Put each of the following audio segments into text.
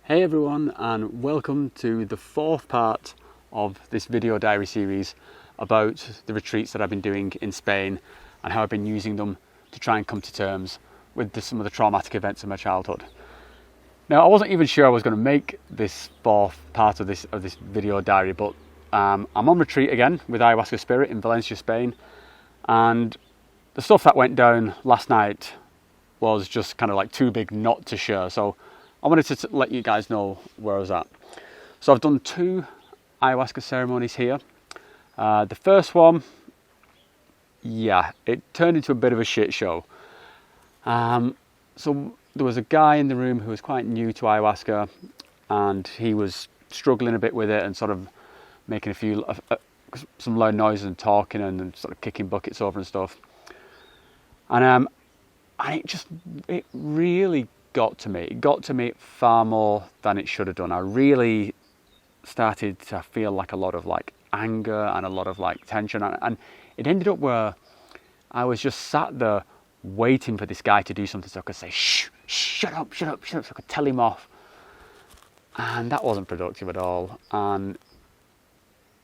Hey everyone, and welcome to the fourth part of this video diary series about the retreats that I've been doing in Spain and how I've been using them to try and come to terms with some of the traumatic events of my childhood. Now, I wasn't even sure I was going to make this fourth part of this video diary, but I'm on retreat again with Ayahuasca Spirit in Valencia, Spain, and the stuff that went down last night was just kind of like too big not to share. So I wanted to let you guys know where I was at. So I've done 2 ayahuasca ceremonies here. The first one, it turned into a bit of a shit show. So there was a guy in the room who was quite new to ayahuasca, and he was struggling a bit with it and sort of making some loud noises and talking and sort of kicking buckets over and stuff. And it really got to me. It got to me far more than it should have done. I really started to feel like a lot of like anger and a lot of like tension, and it ended up where I was just sat there waiting for this guy to do something so I could say shut up, so I could tell him off, and that wasn't productive at all. And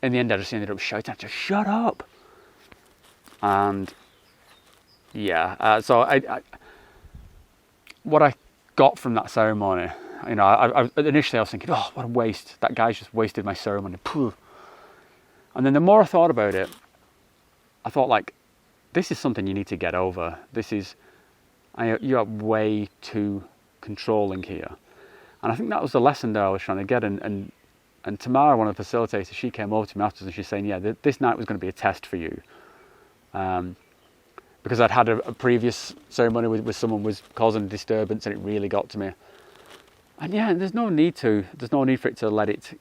in the end I just ended up shouting, just shut up. And so what I got from that ceremony, I initially I was thinking, oh, what a waste, that guy's just wasted my ceremony. And then the more I thought about it, I thought, like, this is something you need to get over. You are way too controlling here. And I think that was the lesson that I was trying to get. And Tamara, one of the facilitators, she came over to me afterwards and she's saying, this night was going to be a test for you. Because I'd had a previous ceremony with someone was causing a disturbance, and it really got to me. And there's no need for it to let it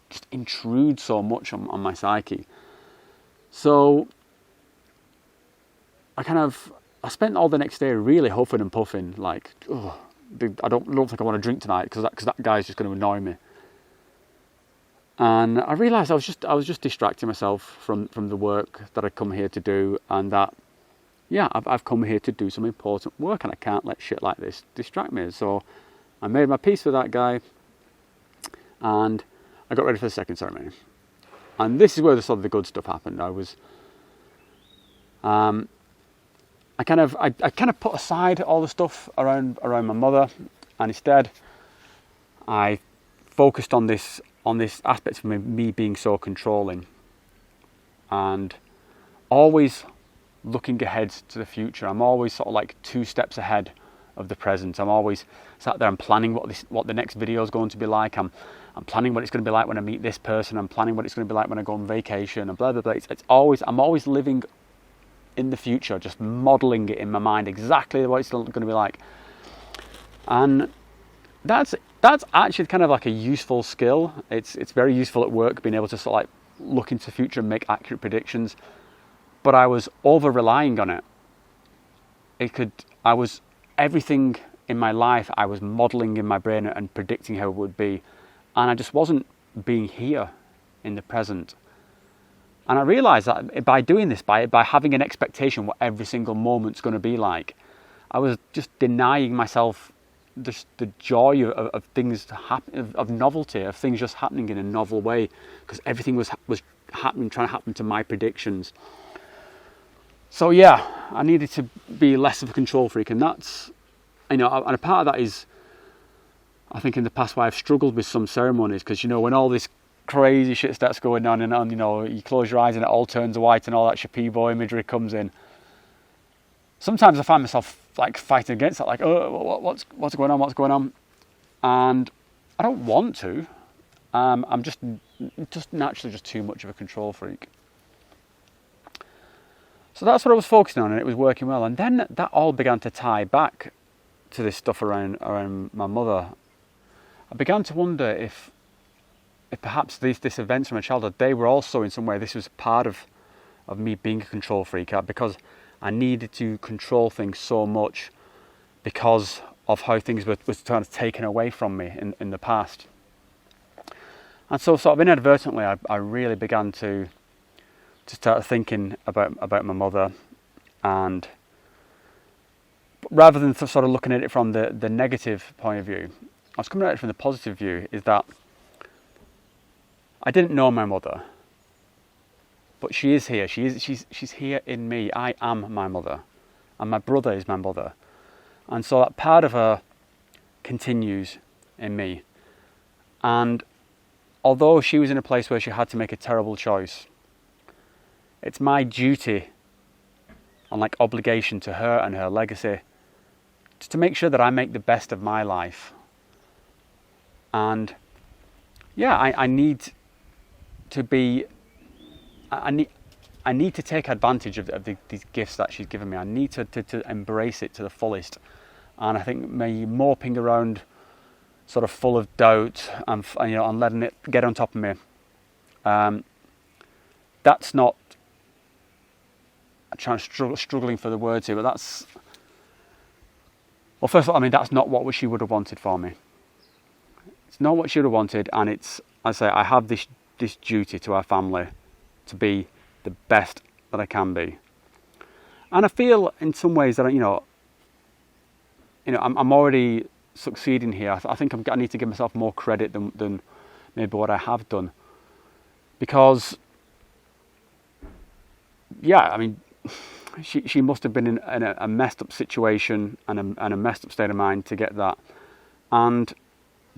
just intrude so much on my psyche. So I spent all the next day really huffing and puffing, like, oh, I don't think I want to drink tonight because that guy's just going to annoy me. And I realised I was just distracting myself from the work that I'd come here to do, and that I've come here to do some important work, and I can't let shit like this distract me. So I made my peace with that guy, and I got ready for the second ceremony. And this is where the good stuff happened. I kind of put aside all the stuff around my mother, and instead I focused on this aspect of me being so controlling, and always looking ahead to the future. I'm always sort of like 2 steps ahead of the present. I'm always sat there and planning what the next video is going to be like. I'm planning what it's going to be like when I meet this person. I'm planning what it's going to be like when I go on vacation, and blah blah blah. I'm always living in the future, just modelling it in my mind exactly what it's going to be like. And that's actually kind of like a useful skill. It's very useful at work, being able to sort of like look into the future and make accurate predictions. But I was over relying on it. Everything in my life I was modelling in my brain and predicting how it would be, and I just wasn't being here in the present. And I realised that by doing this, by having an expectation what every single moment's going to be like, I was just denying myself the joy of things of novelty, of things just happening in a novel way, because everything was trying to happen to my predictions. So I needed to be less of a control freak, and that's, and a part of that is, I think in the past why I've struggled with some ceremonies, because when all this crazy shit starts going on, and you close your eyes and it all turns white and all that Shipibo imagery comes in, sometimes I find myself like fighting against that, like, oh, what's going on, and I don't want to. I'm just naturally just too much of a control freak. So that's what I was focusing on, and it was working well. And then that all began to tie back to this stuff around my mother. I began to wonder if perhaps these events from my childhood, they were also in some way, this was part of me being a control freak, because I needed to control things so much because of how things were kind of taken away from me in the past. And so sort of inadvertently, I really began to start thinking about my mother, and rather than sort of looking at it from the negative point of view, I was coming at it from the positive view, is that I didn't know my mother, but she is here. She's here in me. I am my mother, and my brother is my mother. And so that part of her continues in me. And although she was in a place where she had to make a terrible choice, it's my duty and like obligation to her and her legacy to make sure that I make the best of my life. And yeah, I need to be, I need to take advantage of these gifts that she's given me. I need to embrace it to the fullest. And I think me moping around sort of full of doubt and and letting it get on top of me, that's not, I'm trying to struggling for the words here, but that's, well, first of all, I mean, that's not what she would have wanted for me. It's not what she would have wanted, and it's, I say, I have this duty to our family to be the best that I can be. And I feel in some ways that I'm already succeeding here. I think I need to give myself more credit than maybe what I have done, because yeah, I mean, she must have been in a messed up situation and a messed up state of mind to get that, and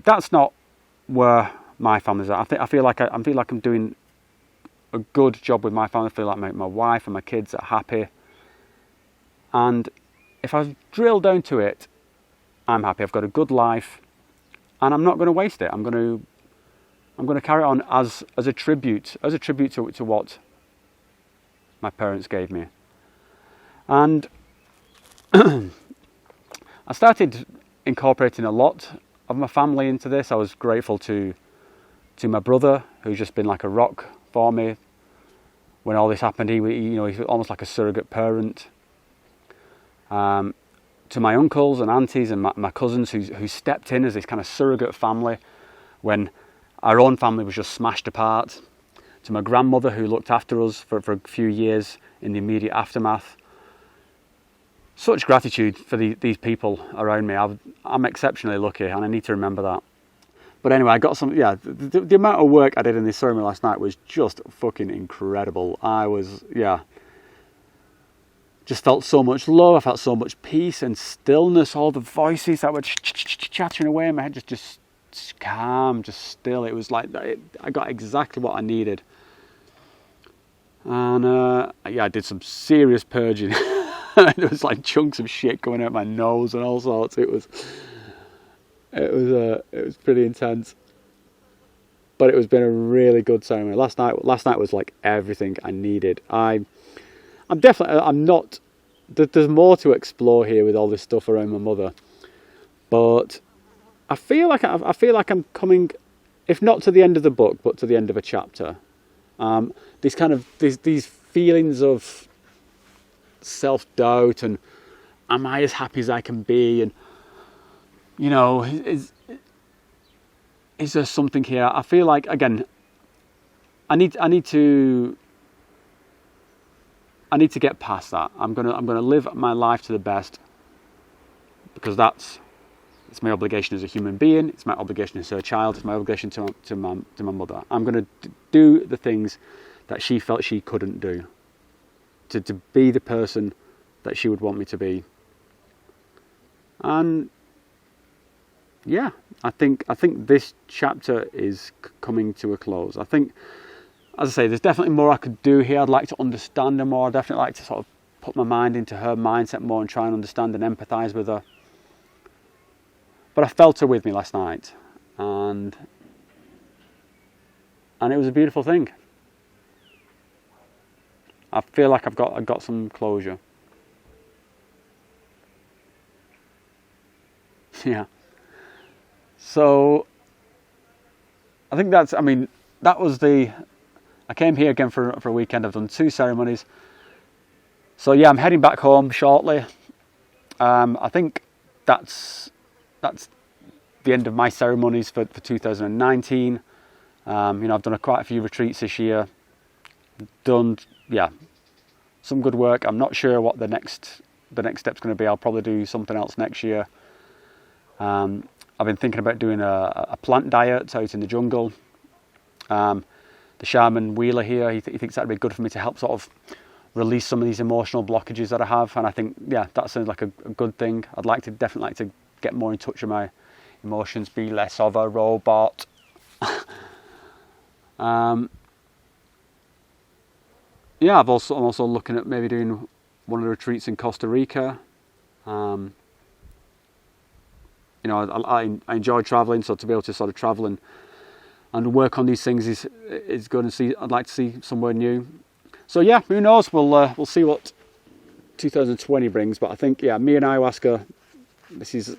that's not where my family's at. I feel like I'm doing a good job with my family. I feel like my wife and my kids are happy, and if I drill down to it, I'm happy. I've got a good life, and I'm not going to waste it. I'm going to carry on as a tribute to what my parents gave me. And I started incorporating a lot of my family into this. I was grateful to my brother, who's just been like a rock for me when all this happened. He's almost like a surrogate parent. To my uncles and aunties and my cousins who stepped in as this kind of surrogate family when our own family was just smashed apart. To my grandmother, who looked after us for a few years in the immediate aftermath. Such gratitude for these people around me. I'm exceptionally lucky, and I need to remember that. But anyway, I got some, the amount of work I did in this ceremony last night was just fucking incredible. Just felt so much love. I felt so much peace and stillness. All the voices that were chattering away in my head, just calm, just still. It was like I got exactly what I needed. And I did some serious purging. There was like chunks of shit going out my nose and all sorts. It was pretty intense. But it was been a really good ceremony. Last night was like everything I needed. I'm not. There's more to explore here with all this stuff around my mother, but I feel like I'm coming, if not to the end of the book, but to the end of a chapter. These feelings of self-doubt and am I as happy as I can be, and is there something here? I feel like, again, I need to get past that. I'm gonna live my life to the best, because it's my obligation as a human being. It's my obligation as her child. It's my obligation to my mother. I'm gonna do the things that she felt she couldn't do, to be the person that she would want me to be. And yeah, I think this chapter is coming to a close. I think, as I say, there's definitely more I could do here. I'd like to understand her more. I'd definitely like to sort of put my mind into her mindset more and try and understand and empathise with her. But I felt her with me last night, and it was a beautiful thing. I feel like I've got some closure. Yeah. So I think that was I came here again for a weekend. I've done 2 ceremonies. So yeah, I'm heading back home shortly. I think that's the end of my ceremonies for 2019. I've done quite a few retreats this year. Done some good work. I'm not sure what the next the next step's going to be. I'll probably do something else next year. I've been thinking about doing a plant diet out in the jungle. The shaman Wiler here, he thinks that'd be good for me to help sort of release some of these emotional blockages that I have, and I think, yeah, that sounds like a good thing. I'd definitely like to get more in touch with my emotions, be less of a robot. Yeah, I'm also looking at maybe doing one of the retreats in Costa Rica. You know, I enjoy traveling, so to be able to sort of travel and work on these things is good. And I'd like to see somewhere new. So yeah, who knows? We'll see what 2020 brings. But I think, yeah, me and ayahuasca, this is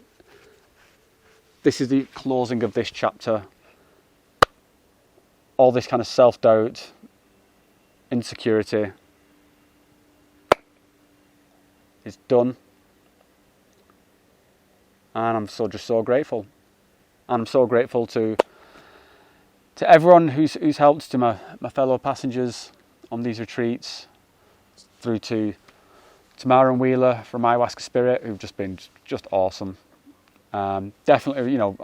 the closing of this chapter. All this kind of self-doubt, insecurity is done, and I'm just so grateful. And I'm so grateful to everyone who's helped, to my fellow passengers on these retreats, through to Tamara and Wiler from Ayahuasca Spirit, who've just been awesome. Definitely, you know,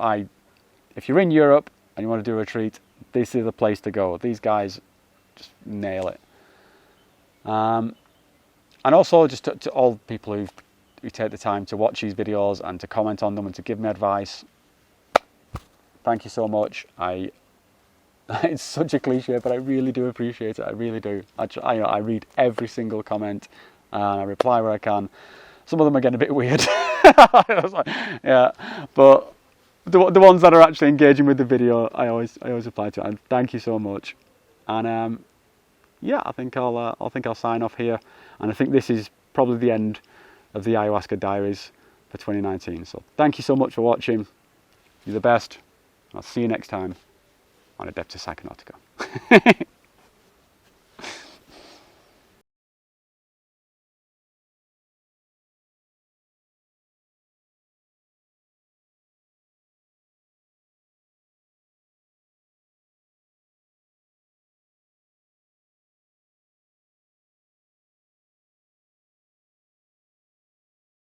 if you're in Europe and you want to do a retreat, this is the place to go. These guys just nail it. And also just to all people who take the time to watch these videos and to comment on them and to give me advice, thank you so much. It's such a cliche, but I really do appreciate it. I really do. I read every single comment and I reply where I can. Some of them are getting a bit weird. Yeah, but the ones that are actually engaging with the video, I always reply to it. And thank you so much. And yeah, I think I'll sign off here. And I think this is probably the end of the Ayahuasca Diaries for 2019. So thank you so much for watching. You're the best. I'll see you next time on Adeptus Psychonautica.